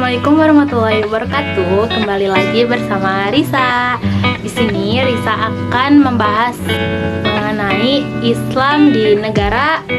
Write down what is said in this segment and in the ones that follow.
Assalamualaikum warahmatullahi wabarakatuh. Kembali lagi bersama Risa. Di sini Risa akan membahas mengenai Islam di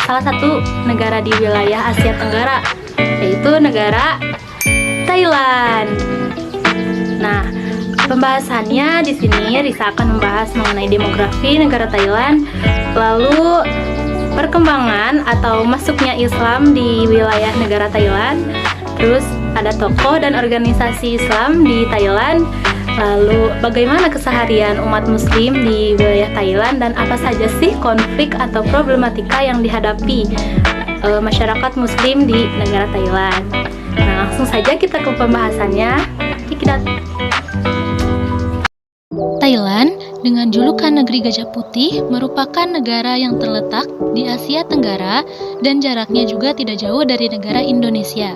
salah satu negara di wilayah Asia Tenggara, yaitu negara Thailand. Nah, pembahasannya di sini Risa akan membahas mengenai demografi negara Thailand, lalu perkembangan atau masuknya Islam di wilayah negara Thailand. Terus ada tokoh dan organisasi Islam di Thailand. Lalu bagaimana keseharian umat muslim di wilayah Thailand dan apa saja sih konflik atau problematika yang dihadapi masyarakat muslim di negara Thailand. Nah, langsung saja kita ke pembahasannya. Thailand dengan julukan Negeri Gajah Putih merupakan negara yang terletak di Asia Tenggara dan jaraknya juga tidak jauh dari negara Indonesia.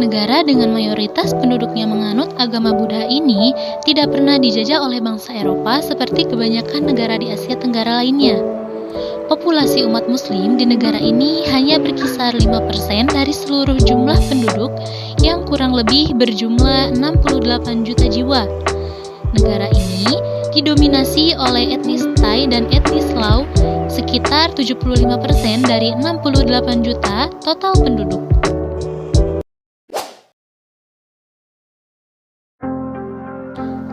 Negara dengan mayoritas penduduknya menganut agama Buddha ini tidak pernah dijajah oleh bangsa Eropa seperti kebanyakan negara di Asia Tenggara lainnya. Populasi umat muslim di negara ini hanya berkisar 5% dari seluruh jumlah penduduk yang kurang lebih berjumlah 68 juta jiwa. Negara ini didominasi oleh etnis Thai dan etnis Lao, sekitar 75% dari 68 juta total penduduk.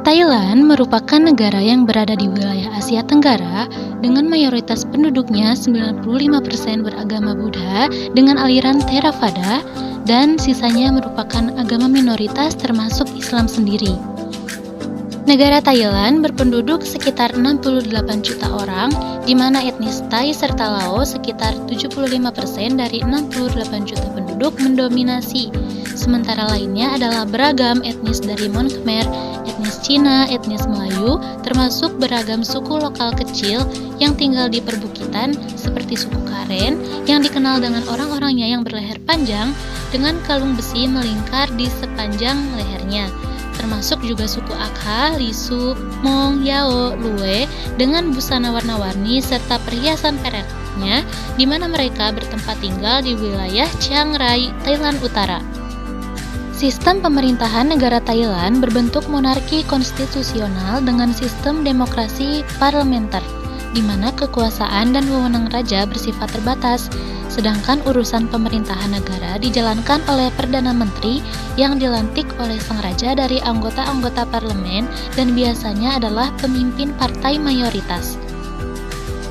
Thailand merupakan negara yang berada di wilayah Asia Tenggara dengan mayoritas penduduknya 95% beragama Buddha dengan aliran Theravada dan sisanya merupakan agama minoritas termasuk Islam sendiri. Negara Thailand berpenduduk sekitar 68 juta orang, di mana etnis Thai serta Lao sekitar 75% dari 68 juta penduduk mendominasi. Sementara lainnya adalah beragam etnis dari Mon Khmer, etnis Cina, etnis Melayu, termasuk beragam suku lokal kecil yang tinggal di perbukitan seperti suku Karen yang dikenal dengan orang-orangnya yang berleher panjang dengan kalung besi melingkar di sepanjang lehernya. Termasuk juga suku Akha, Lisu, Mong, Yao, Lue dengan busana warna-warni serta perhiasan peraknya di mana mereka bertempat tinggal di wilayah Chiang Rai, Thailand Utara. Sistem pemerintahan negara Thailand berbentuk monarki konstitusional dengan sistem demokrasi parlementer, di mana kekuasaan dan wewenang raja bersifat terbatas, sedangkan urusan pemerintahan negara dijalankan oleh Perdana Menteri yang dilantik oleh sang raja dari anggota-anggota parlemen dan biasanya adalah pemimpin partai mayoritas.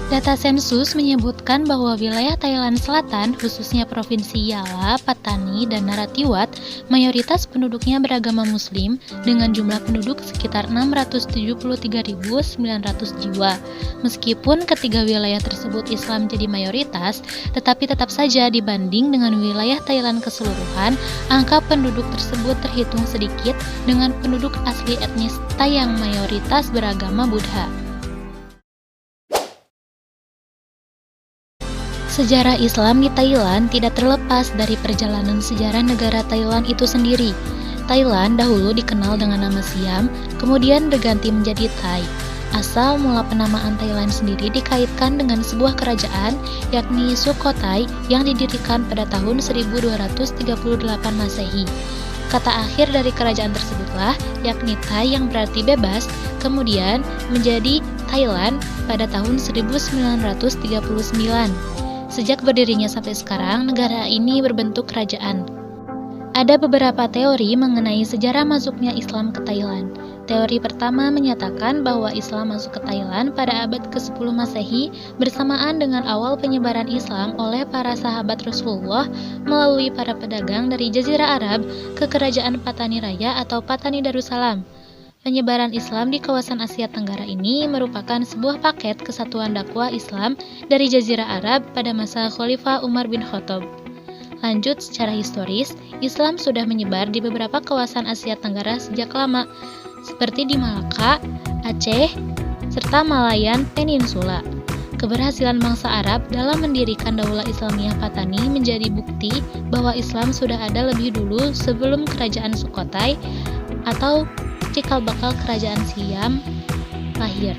Data sensus menyebutkan bahwa wilayah Thailand Selatan, khususnya Provinsi Yala, Pattani, dan Narathiwat, mayoritas penduduknya beragama Muslim dengan jumlah penduduk sekitar 673.900 jiwa. Meskipun ketiga wilayah tersebut Islam jadi mayoritas, tetapi tetap saja dibanding dengan wilayah Thailand keseluruhan, angka penduduk tersebut terhitung sedikit dengan penduduk asli etnis Thai yang mayoritas beragama Buddha. Sejarah Islam di Thailand tidak terlepas dari perjalanan sejarah negara Thailand itu sendiri. Thailand dahulu dikenal dengan nama Siam, kemudian berganti menjadi Thai. Asal mula penamaan Thailand sendiri dikaitkan dengan sebuah kerajaan, yakni Sukhothai yang didirikan pada tahun 1238 Masehi. Kata akhir dari kerajaan tersebutlah, yakni Thai yang berarti bebas, kemudian menjadi Thailand pada tahun 1939. Sejak berdirinya sampai sekarang, negara ini berbentuk kerajaan. Ada beberapa teori mengenai sejarah masuknya Islam ke Thailand. Teori pertama menyatakan bahwa Islam masuk ke Thailand pada abad ke-10 Masehi bersamaan dengan awal penyebaran Islam oleh para sahabat Rasulullah melalui para pedagang dari Jazirah Arab ke kerajaan Patani Raya atau Patani Darussalam. Penyebaran Islam di kawasan Asia Tenggara ini merupakan sebuah paket kesatuan dakwah Islam dari Jazirah Arab pada masa Khalifah Umar bin Khattab. Lanjut, secara historis, Islam sudah menyebar di beberapa kawasan Asia Tenggara sejak lama, seperti di Malaka, Aceh, serta Malayan Peninsula. Keberhasilan bangsa Arab dalam mendirikan Daulah Islamiyah Patani menjadi bukti bahwa Islam sudah ada lebih dulu sebelum kerajaan Sukhothai atau cikal bakal kerajaan Siam lahir.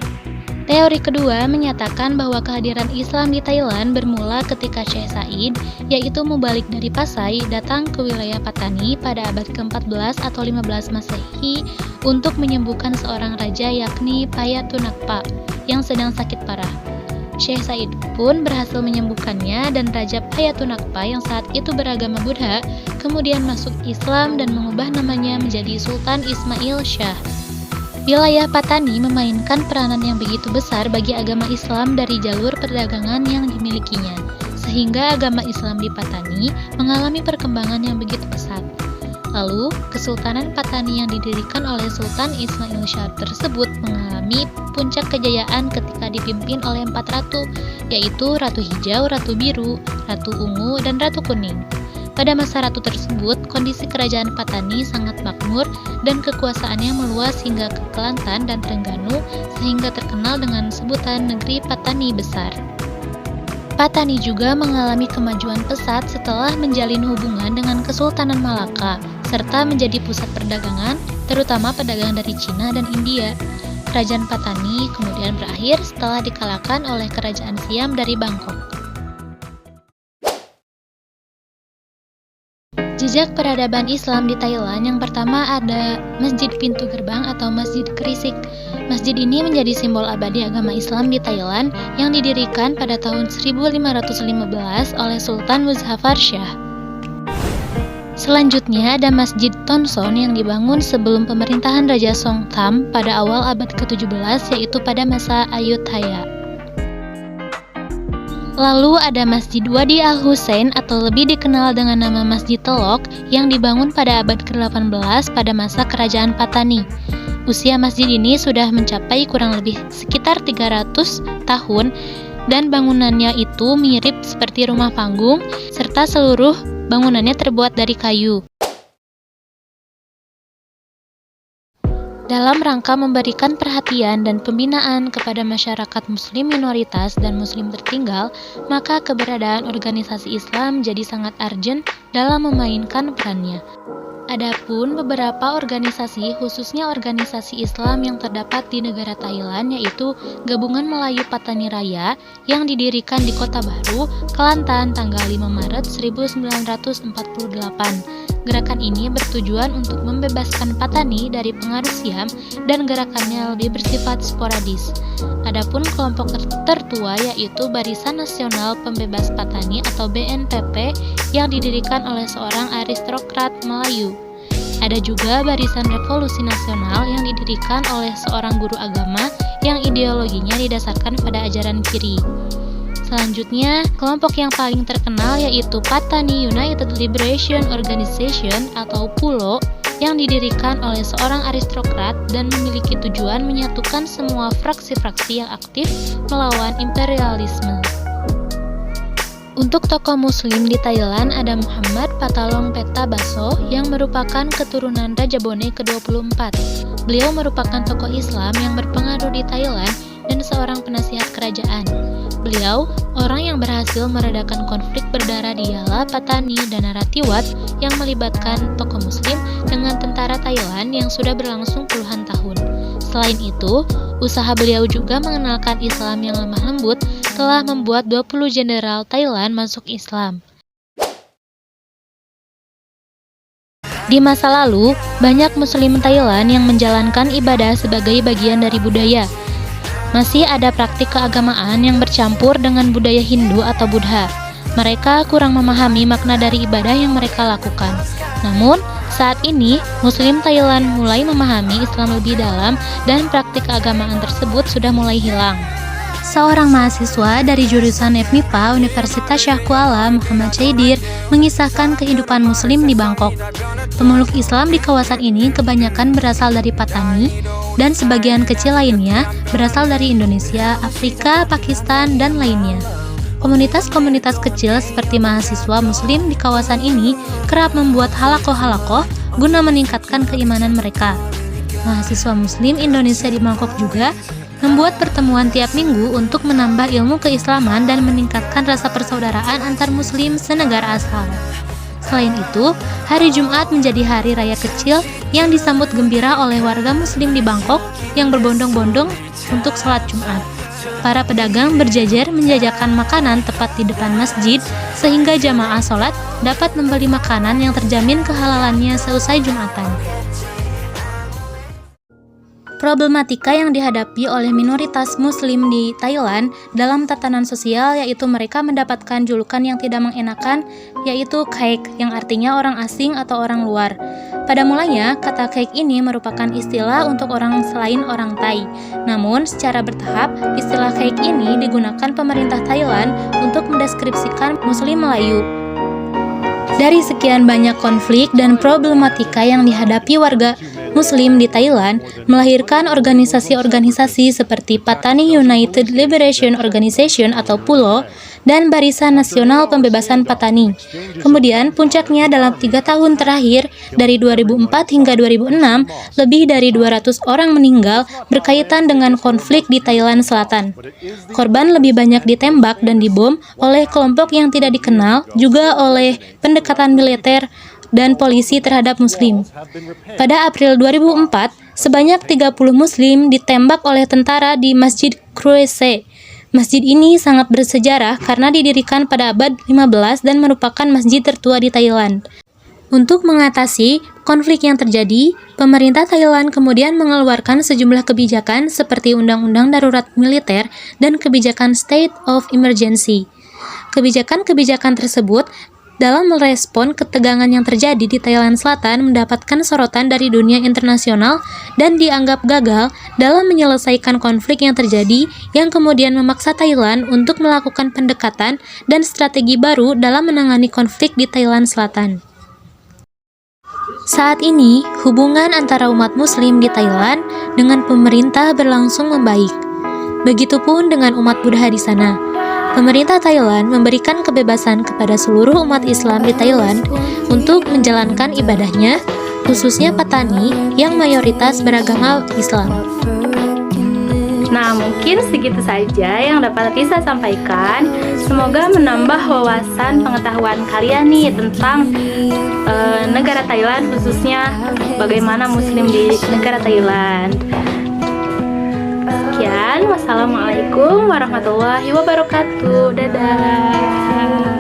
Teori kedua menyatakan bahwa kehadiran Islam di Thailand bermula ketika Syekh Said, yaitu mubalik dari Pasai, datang ke wilayah Patani pada abad ke-14 atau 15 Masehi untuk menyembuhkan seorang raja yakni Payatunakpa yang sedang sakit parah. Syekh Said pun berhasil menyembuhkannya dan Raja Payatunakpa yang saat itu beragama Buddha kemudian masuk Islam dan mengubah namanya menjadi Sultan Ismail Shah. Wilayah Patani memainkan peranan yang begitu besar bagi agama Islam dari jalur perdagangan yang dimilikinya, sehingga agama Islam di Patani mengalami perkembangan yang begitu pesat. Lalu, Kesultanan Patani yang didirikan oleh Sultan Ismail Shah tersebut mengalami puncak kejayaan ketika dipimpin oleh 4 ratu, yaitu Ratu Hijau, Ratu Biru, Ratu Ungu, dan Ratu Kuning. Pada masa ratu tersebut, kondisi kerajaan Patani sangat makmur dan kekuasaannya meluas hingga ke Kelantan dan Terengganu sehingga terkenal dengan sebutan negeri Patani besar. Patani juga mengalami kemajuan pesat setelah menjalin hubungan dengan Kesultanan Malaka serta menjadi pusat perdagangan, terutama pedagang dari Cina dan India. Kerajaan Patani kemudian berakhir setelah dikalahkan oleh Kerajaan Siam dari Bangkok. Jejak peradaban Islam di Thailand yang pertama ada Masjid Pintu Gerbang atau Masjid Krisik. Masjid ini menjadi simbol abadi agama Islam di Thailand yang didirikan pada tahun 1515 oleh Sultan Muzaffar Shah. Selanjutnya ada Masjid Tonson yang dibangun sebelum pemerintahan Raja Songtham pada awal abad ke-17 yaitu pada masa Ayutthaya. Lalu ada Masjid Wadi Al-Husain atau lebih dikenal dengan nama Masjid Telok yang dibangun pada abad ke-18 pada masa Kerajaan Patani. Usia masjid ini sudah mencapai kurang lebih sekitar 300 tahun dan bangunannya itu mirip seperti rumah panggung serta seluruh bangunannya terbuat dari kayu. Dalam rangka memberikan perhatian dan pembinaan kepada masyarakat muslim minoritas dan muslim tertinggal, maka keberadaan organisasi Islam jadi sangat urgent dalam memainkan perannya. Adapun beberapa organisasi, khususnya organisasi Islam yang terdapat di negara Thailand, yaitu Gabungan Melayu Patani Raya yang didirikan di Kota Baru, Kelantan, tanggal 5 Maret 1948. Gerakan ini bertujuan untuk membebaskan Patani dari pengaruh Siam dan gerakannya lebih bersifat sporadis. Adapun kelompok tertua yaitu Barisan Nasional Pembebas Patani atau BNPP yang didirikan oleh seorang aristokrat Melayu. Ada juga Barisan Revolusi Nasional yang didirikan oleh seorang guru agama yang ideologinya didasarkan pada ajaran kiri. Selanjutnya, kelompok yang paling terkenal yaitu Patani United Liberation Organization atau PULO yang didirikan oleh seorang aristokrat dan memiliki tujuan menyatukan semua fraksi-fraksi yang aktif melawan imperialisme. Untuk tokoh muslim di Thailand ada Muhammad Patalong Peta-Baso yang merupakan keturunan Raja Bone ke-24. Beliau merupakan tokoh Islam yang berpengaruh di Thailand dan seorang penasihat kerajaan. Beliau orang yang berhasil meredakan konflik berdarah di Yala, Patani, dan Narathiwat yang melibatkan tokoh muslim dengan tentara Thailand yang sudah berlangsung puluhan tahun. Selain itu, usaha beliau juga mengenalkan Islam yang lemah lembut telah membuat 20 jenderal Thailand masuk Islam. Di masa lalu, banyak muslim Thailand yang menjalankan ibadah sebagai bagian dari budaya. Masih ada praktik keagamaan yang bercampur dengan budaya Hindu atau Buddha. Mereka kurang memahami makna dari ibadah yang mereka lakukan. Namun, saat ini, Muslim Thailand mulai memahami Islam lebih dalam dan praktik keagamaan tersebut sudah mulai hilang. Seorang mahasiswa dari jurusan FMIPA Universitas Shah Kuala, Muhammad Chaidir, mengisahkan kehidupan Muslim di Bangkok. Pemeluk Islam di kawasan ini kebanyakan berasal dari Patani, dan sebagian kecil lainnya berasal dari Indonesia, Afrika, Pakistan, dan lainnya. Komunitas-komunitas kecil seperti mahasiswa Muslim di kawasan ini kerap membuat halakoh-halakoh guna meningkatkan keimanan mereka. Mahasiswa Muslim Indonesia di Bangkok juga membuat pertemuan tiap minggu untuk menambah ilmu keislaman dan meningkatkan rasa persaudaraan antar Muslim senegara asal. Selain itu, hari Jumat menjadi hari raya kecil yang disambut gembira oleh warga Muslim di Bangkok yang berbondong-bondong untuk sholat Jumat. para pedagang berjejer menjajakan makanan tepat di depan masjid sehingga jamaah sholat dapat membeli makanan yang terjamin kehalalannya seusai Jumatan. Problematika yang dihadapi oleh minoritas muslim di Thailand dalam tatanan sosial yaitu mereka mendapatkan julukan yang tidak mengenakan, yaitu kaek, yang artinya orang asing atau orang luar. Pada mulanya, kata kaek ini merupakan istilah untuk orang selain orang Thai. Namun, secara bertahap, istilah kaek ini digunakan pemerintah Thailand untuk mendeskripsikan muslim Melayu. Dari sekian banyak konflik dan problematika yang dihadapi warga Muslim di Thailand, melahirkan organisasi-organisasi seperti Patani United Liberation Organization atau PULO dan Barisan Nasional Pembebasan Patani. Kemudian puncaknya dalam 3 tahun terakhir, dari 2004 hingga 2006, lebih dari 200 orang meninggal berkaitan dengan konflik di Thailand Selatan. Korban lebih banyak ditembak dan dibom oleh kelompok yang tidak dikenal, juga oleh pendekatan militer dan polisi terhadap muslim. Pada April 2004, sebanyak 30 muslim ditembak oleh tentara di Masjid Kruese. Masjid ini sangat bersejarah karena didirikan pada abad 15 dan merupakan masjid tertua di Thailand. Untuk mengatasi konflik yang terjadi, pemerintah Thailand kemudian mengeluarkan sejumlah kebijakan seperti Undang-Undang Darurat Militer dan kebijakan State of Emergency. Kebijakan-kebijakan tersebut dalam merespon ketegangan yang terjadi di Thailand Selatan mendapatkan sorotan dari dunia internasional dan dianggap gagal dalam menyelesaikan konflik yang terjadi, yang kemudian memaksa Thailand untuk melakukan pendekatan dan strategi baru dalam menangani konflik di Thailand Selatan. Saat ini, hubungan antara umat muslim di Thailand dengan pemerintah berlangsung membaik. Begitupun dengan umat Buddha di sana. Pemerintah Thailand memberikan kebebasan kepada seluruh umat Islam di Thailand untuk menjalankan ibadahnya, khususnya Patani yang mayoritas beragama Islam. Nah, mungkin segitu saja yang dapat Risa sampaikan. Semoga menambah wawasan pengetahuan kalian nih tentang negara Thailand, khususnya bagaimana muslim di negara Thailand. Sekian, wassalamualaikum warahmatullahi wabarakatuh. Dadah.